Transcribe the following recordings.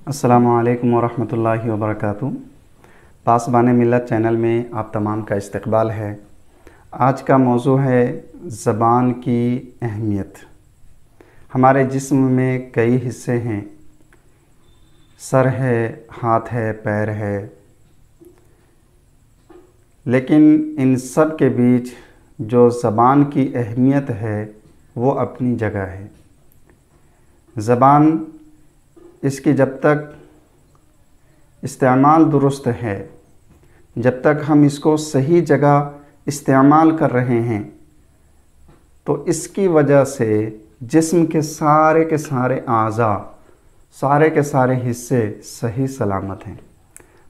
السلام علیکم ورحمۃ اللہ وبرکاتہ۔ پاسبان ملت چینل میں آپ تمام کا استقبال ہے۔ آج کا موضوع ہے زبان کی اہمیت۔ ہمارے جسم میں کئی حصے ہیں، سر ہے، ہاتھ ہے، پیر ہے، لیکن ان سب کے بیچ جو زبان کی اہمیت ہے وہ اپنی جگہ ہے۔ زبان اس کی جب تک استعمال درست ہے، جب تک ہم اس کو صحیح جگہ استعمال کر رہے ہیں، تو اس کی وجہ سے جسم کے سارے اعضاء، سارے کے سارے حصے صحیح سلامت ہیں۔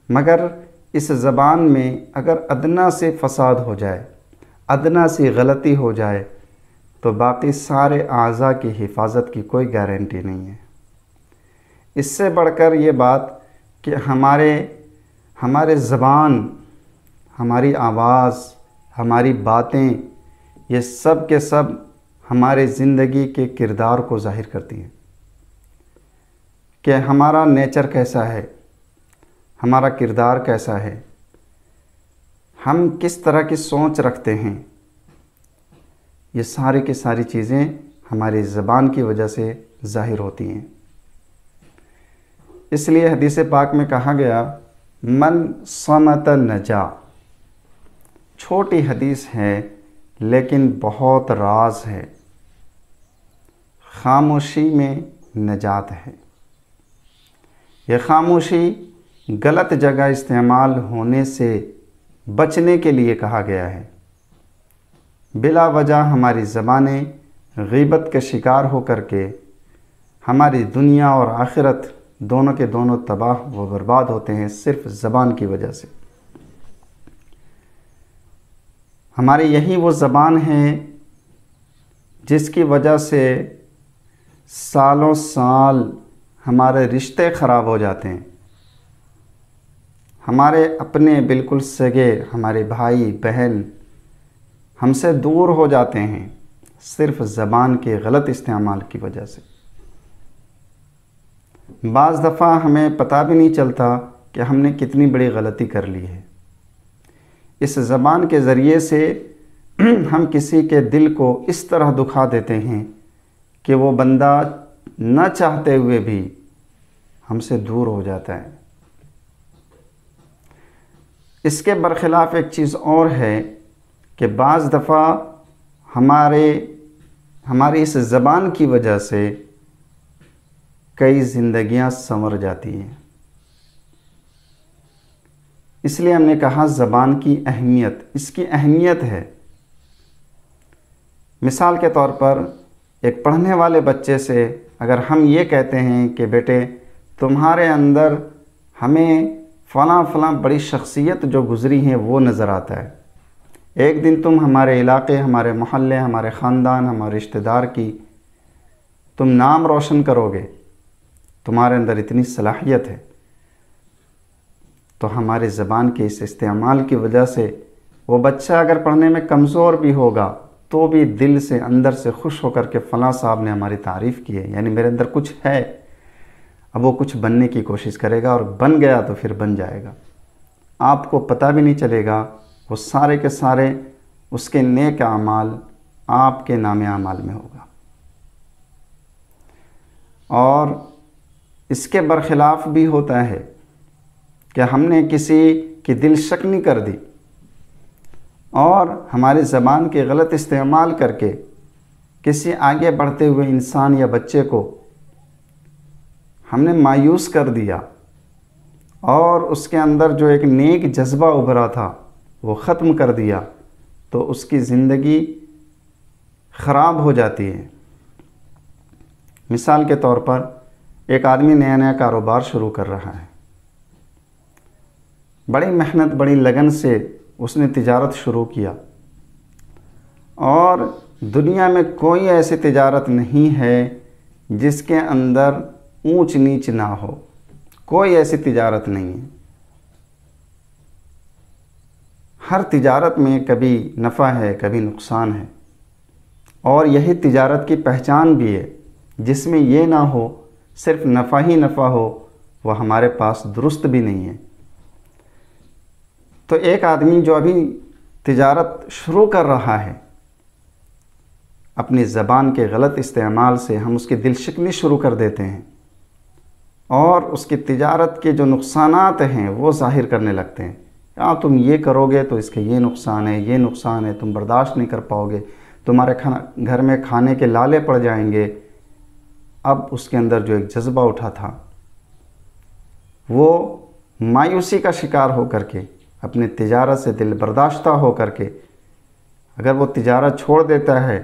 مگر اس زبان میں اگر ادنا سے فساد ہو جائے، ادنا سی غلطی ہو جائے، تو باقی سارے اعضاء کی حفاظت کی کوئی گارنٹی نہیں ہے۔ اس سے بڑھ کر یہ بات کہ ہمارے زبان، ہماری آواز، ہماری باتیں، یہ سب کے سب ہمارے زندگی کے کردار کو ظاہر کرتی ہیں کہ ہمارا نیچر کیسا ہے، ہمارا کردار کیسا ہے، ہم کس طرح کی سوچ رکھتے ہیں۔ یہ ساری کی ساری چیزیں ہماری زبان کی وجہ سے ظاہر ہوتی ہیں۔ اس لیے حدیث پاک میں کہا گیا من صمت نجا۔ چھوٹی حدیث ہے لیکن بہت راز ہے۔ خاموشی میں نجات ہے۔ یہ خاموشی غلط جگہ استعمال ہونے سے بچنے کے لیے کہا گیا ہے۔ بلا وجہ ہماری زبانیں غیبت کے شکار ہو کر کے ہماری دنیا اور آخرت دونوں کے دونوں تباہ و برباد ہوتے ہیں، صرف زبان کی وجہ سے۔ ہماری یہی وہ زبان ہے جس کی وجہ سے سالوں سال ہمارے رشتے خراب ہو جاتے ہیں، ہمارے اپنے بالکل سگے، ہمارے بھائی بہن ہم سے دور ہو جاتے ہیں، صرف زبان کے غلط استعمال کی وجہ سے۔ بعض دفعہ ہمیں پتہ بھی نہیں چلتا کہ ہم نے کتنی بڑی غلطی کر لی ہے۔ اس زبان کے ذریعے سے ہم کسی کے دل کو اس طرح دکھا دیتے ہیں کہ وہ بندہ نہ چاہتے ہوئے بھی ہم سے دور ہو جاتا ہے۔ اس کے برخلاف ایک چیز اور ہے کہ بعض دفعہ ہماری اس زبان کی وجہ سے کئی زندگیاں سنور جاتی ہیں۔ اس لیے ہم نے کہا زبان کی اہمیت، اس کی اہمیت ہے۔ مثال کے طور پر ایک پڑھنے والے بچے سے اگر ہم یہ کہتے ہیں کہ بیٹے تمہارے اندر ہمیں فلاں بڑی شخصیت جو گزری ہیں وہ نظر آتا ہے، ایک دن تم ہمارے علاقے، ہمارے محلے، ہمارے خاندان، ہمارے رشتہ دار کی تم نام روشن کرو گے، تمہارے اندر اتنی صلاحیت ہے، تو ہمارے زبان کے اس استعمال کی وجہ سے وہ بچہ اگر پڑھنے میں کمزور بھی ہوگا تو بھی دل سے اندر سے خوش ہو کر کے فلاں صاحب نے ہماری تعریف کی ہے، یعنی میرے اندر کچھ ہے، اب وہ کچھ بننے کی کوشش کرے گا، اور بن گیا تو پھر بن جائے گا۔ آپ کو پتہ بھی نہیں چلے گا، وہ سارے کے سارے اس کے نیک اعمال آپ کے نام اعمال میں ہوگا۔ اور اس کے برخلاف بھی ہوتا ہے کہ ہم نے کسی کی دل شکنی کر دی اور ہماری زبان کے غلط استعمال کر کے کسی آگے بڑھتے ہوئے انسان یا بچے کو ہم نے مایوس کر دیا، اور اس کے اندر جو ایک نیک جذبہ ابھرا تھا وہ ختم کر دیا، تو اس کی زندگی خراب ہو جاتی ہے۔ مثال کے طور پر ایک آدمی نیا کاروبار شروع کر رہا ہے، بڑی محنت بڑی لگن سے اس نے تجارت شروع کیا، اور دنیا میں کوئی ایسی تجارت نہیں ہے جس کے اندر اونچ نیچ نہ ہو، کوئی ایسی تجارت نہیں ہے۔ ہر تجارت میں کبھی نفع ہے، کبھی نقصان ہے، اور یہی تجارت کی پہچان بھی ہے، جس میں یہ نہ ہو صرف نفع ہی نفع ہو، وہ ہمارے پاس درست بھی نہیں ہے۔ تو ایک آدمی جو ابھی تجارت شروع کر رہا ہے، اپنی زبان کے غلط استعمال سے ہم اس کی دل شکنی شروع کر دیتے ہیں اور اس کی تجارت کے جو نقصانات ہیں وہ ظاہر کرنے لگتے ہیں۔ تم یہ کرو گے تو اس کے یہ نقصان ہے، یہ نقصان ہے، تم برداشت نہیں کر پاؤ گے، تمہارے گھر میں کھانے کے لالے پڑ جائیں گے۔ اب اس کے اندر جو ایک جذبہ اٹھا تھا وہ مایوسی کا شکار ہو کر کے، اپنی تجارت سے دل برداشتہ ہو کر کے اگر وہ تجارت چھوڑ دیتا ہے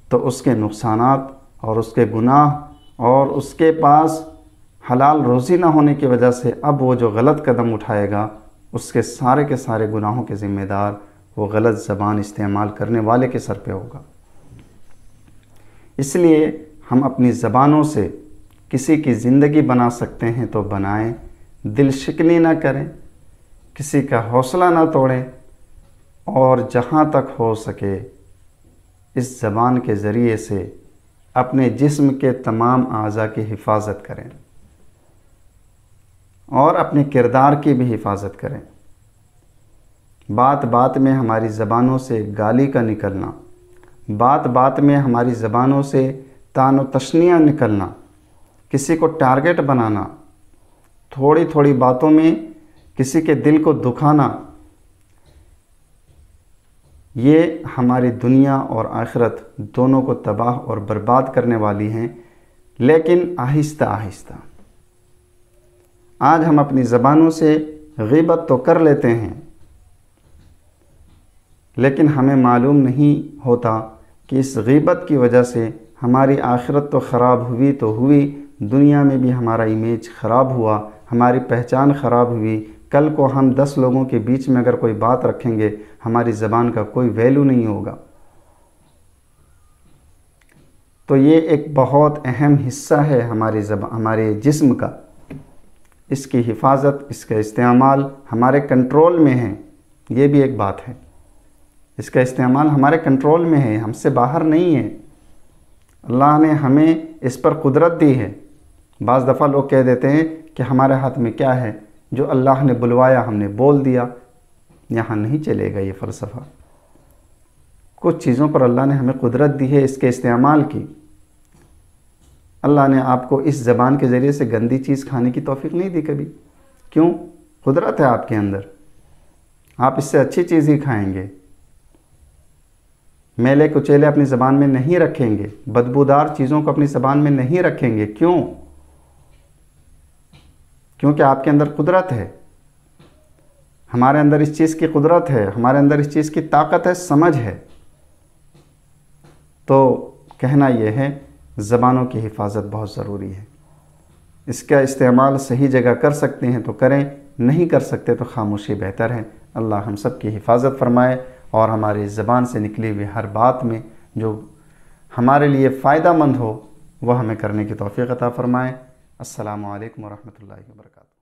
تو اس کے نقصانات اور اس کے گناہ اور اس کے پاس حلال روزی نہ ہونے کی وجہ سے اب وہ جو غلط قدم اٹھائے گا اس کے سارے گناہوں کے ذمہ دار وہ غلط زبان استعمال کرنے والے کے سر پہ ہوگا۔ اس لیے ہم اپنی زبانوں سے کسی کی زندگی بنا سکتے ہیں تو بنائیں، دل شکنی نہ کریں، کسی کا حوصلہ نہ توڑیں، اور جہاں تک ہو سکے اس زبان کے ذریعے سے اپنے جسم کے تمام اعضاء کی حفاظت کریں اور اپنے کردار کی بھی حفاظت کریں۔ بات بات میں ہماری زبانوں سے گالی کا نکلنا، بات بات میں ہماری زبانوں سے طعن و تشنیع نکلنا، کسی کو ٹارگٹ بنانا، تھوڑی تھوڑی باتوں میں کسی کے دل کو دکھانا، یہ ہماری دنیا اور آخرت دونوں کو تباہ اور برباد کرنے والی ہیں۔ لیکن آہستہ آہستہ آج ہم اپنی زبانوں سے غیبت تو کر لیتے ہیں، لیکن ہمیں معلوم نہیں ہوتا کہ اس غیبت کی وجہ سے ہماری آخرت تو خراب ہوئی تو ہوئی، دنیا میں بھی ہمارا امیج خراب ہوا، ہماری پہچان خراب ہوئی۔ کل کو ہم 10 لوگوں کے بیچ میں اگر کوئی بات رکھیں گے ہماری زبان کا کوئی ویلیو نہیں ہوگا۔ تو یہ ایک بہت اہم حصہ ہے ہمارے جسم کا، اس کی حفاظت، اس کا استعمال ہمارے کنٹرول میں ہے۔ یہ بھی ایک بات ہے، اس کا استعمال ہمارے کنٹرول میں ہے، ہم سے باہر نہیں ہے۔ اللہ نے ہمیں اس پر قدرت دی ہے۔ بعض دفعہ لوگ کہہ دیتے ہیں کہ ہمارے ہاتھ میں کیا ہے، جو اللہ نے بلوایا ہم نے بول دیا۔ یہاں نہیں چلے گا یہ فلسفہ۔ کچھ چیزوں پر اللہ نے ہمیں قدرت دی ہے اس کے استعمال کی۔ اللہ نے آپ کو اس زبان کے ذریعے سے گندی چیز کھانے کی توفیق نہیں دی کبھی۔ کیوں؟ قدرت ہے آپ کے اندر، آپ اس سے اچھی چیز ہی کھائیں گے۔ میلے کچیلے اپنی زبان میں نہیں رکھیں گے، بدبودار چیزوں کو اپنی زبان میں نہیں رکھیں گے۔ کیوں؟ کیونکہ آپ کے اندر قدرت ہے، ہمارے اندر اس چیز کی قدرت ہے، ہمارے اندر اس چیز کی طاقت ہے، سمجھ ہے۔ تو کہنا یہ ہے زبانوں کی حفاظت بہت ضروری ہے۔ اس کا استعمال صحیح جگہ کر سکتے ہیں تو کریں، نہیں کر سکتے تو خاموشی بہتر ہے۔ اللہ ہم سب کی حفاظت فرمائے اور ہماری زبان سے نکلی ہوئی ہر بات میں جو ہمارے لیے فائدہ مند ہو وہ ہمیں کرنے کی توفیق عطا فرمائے۔ السلام علیکم ورحمۃ اللہ وبرکاتہ۔